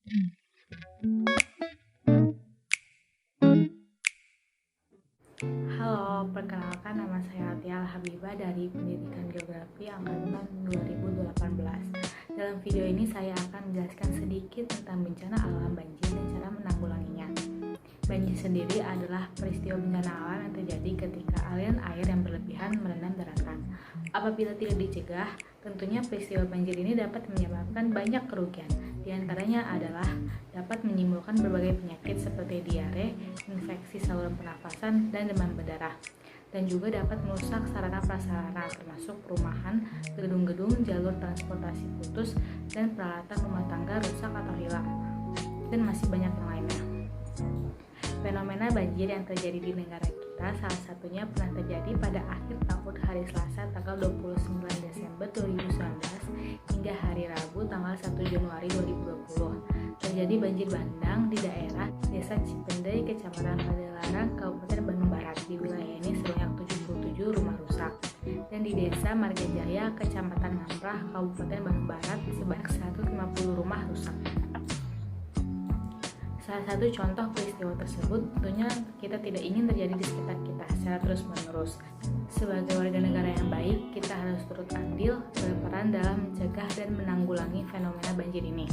Halo, perkenalkan nama saya Atia Habibah dari Pendidikan Geografi Angkatan 2018. Dalam video ini saya akan menjelaskan sedikit tentang bencana alam banjir dan cara menanggulanginya. Banjir sendiri adalah peristiwa bencana alam yang terjadi ketika aliran air yang berlebihan merendam daratan. Apabila tidak dicegah, tentunya peristiwa banjir ini dapat menyebabkan banyak kerugian. Di antaranya adalah dapat menimbulkan berbagai penyakit seperti diare, infeksi saluran pernafasan, dan demam berdarah. Dan juga dapat merusak sarana prasarana termasuk perumahan, gedung-gedung, jalur transportasi putus, dan peralatan rumah tangga rusak atau hilang. Dan masih banyak yang lainnya. Fenomena banjir yang terjadi di negara kita salah satunya pernah terjadi pada akhir tahun hari Selasa tanggal 29 Desember 2019 hingga hari Rabu tanggal 1 Januari 2020. Terjadi banjir bandang di daerah Desa Cipendei, Kecamatan Padalarang, Kabupaten Bandung Barat. Di wilayah ini sebanyak 77 rumah rusak. Dan di Desa Margajaya, Kecamatan Ngamprah, Kabupaten Bandung Barat sebanyak 150 rumah rusak. Salah satu contoh peristiwa tersebut tentunya kita tidak ingin terjadi di sekitar kita secara terus-menerus. Sebagai warga negara yang baik, kita harus turut andil berperan dalam mencegah dan menanggulangi fenomena banjir ini.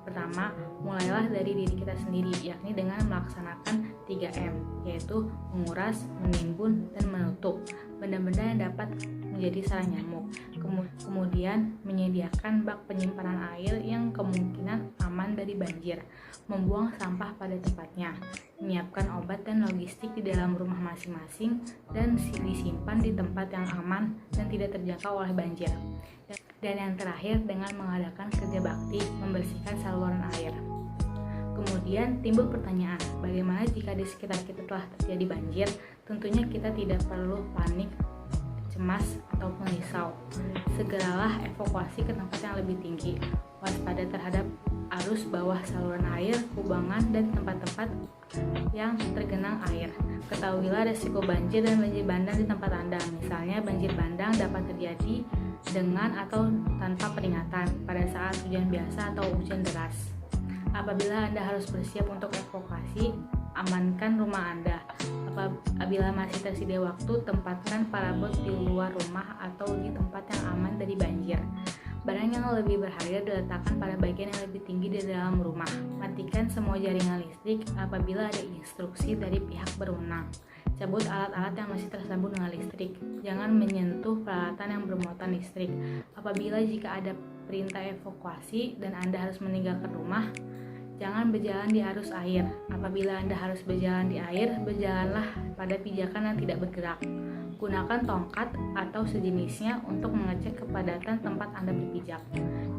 Pertama, mulailah dari diri kita sendiri, yakni dengan melaksanakan 3M, yaitu menguras, menimbun, dan menutup benda-benda yang dapat menjadi sarang nyamuk. Kemudian, menyediakan bak penyimpanan air yang kemungkinan aman dari banjir, membuang sampah pada tempatnya, menyiapkan obat dan logistik di dalam rumah masing-masing, dan disimpan di tempat yang aman dan tidak terjangkau oleh banjir. Dan yang terakhir, dengan mengadakan kerja bakti membersihkan saluran air. Kemudian timbul pertanyaan, bagaimana jika di sekitar kita telah terjadi banjir? Tentunya kita tidak perlu panik, cemas, ataupun risau. Segeralah evakuasi ke tempat yang lebih tinggi. Waspada terhadap arus bawah saluran air, kubangan, dan tempat-tempat yang tergenang air. Ketahuilah resiko banjir dan banjir bandang di tempat Anda. Misalnya banjir bandang dapat terjadi dengan atau tanpa peringatan pada saat hujan biasa atau hujan deras. Apabila Anda harus bersiap untuk evakuasi, amankan rumah Anda. Apabila masih tersedia waktu, tempatkan parabot di luar rumah atau di tempat yang aman dari banjir. Barang yang lebih berharga diletakkan pada bagian yang lebih tinggi di dalam rumah. Matikan semua jaringan listrik apabila ada instruksi dari pihak berwenang. Cabut alat-alat yang masih tersambung dengan listrik. Jangan menyentuh peralatan yang bermuatan listrik. Apabila jika ada perintah evakuasi dan Anda harus meninggalkan rumah, jangan berjalan di arus air. Apabila Anda harus berjalan di air, berjalanlah pada pijakan yang tidak bergerak. Gunakan tongkat atau sejenisnya untuk mengecek kepadatan tempat Anda berpijak.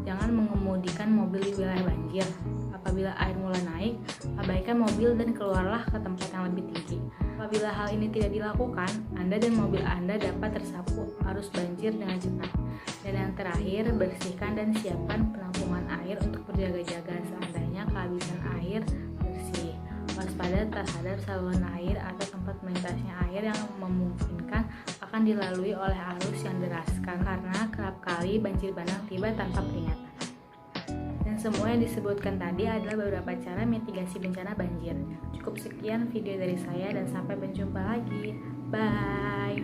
Jangan mengemudikan mobil di wilayah banjir. Apabila air mulai naik, abaikan mobil dan keluarlah ke tempat yang lebih tinggi. Apabila hal ini tidak dilakukan, Anda dan mobil Anda dapat tersapu arus banjir dengan cepat. Dan yang terakhir, bersihkan dan siapkan penampungan air untuk berjaga-jaga seandainya kehabisan air bersih. Waspada terhadap saluran air atau tempat melintasnya air yang memungkinkan akan dilalui oleh arus yang deras, karena kerap kali banjir bandang tiba tanpa peringatan. Dan semua yang disebutkan tadi adalah beberapa cara mitigasi bencana banjir. Cukup sekian video dari saya dan sampai berjumpa lagi. Bye.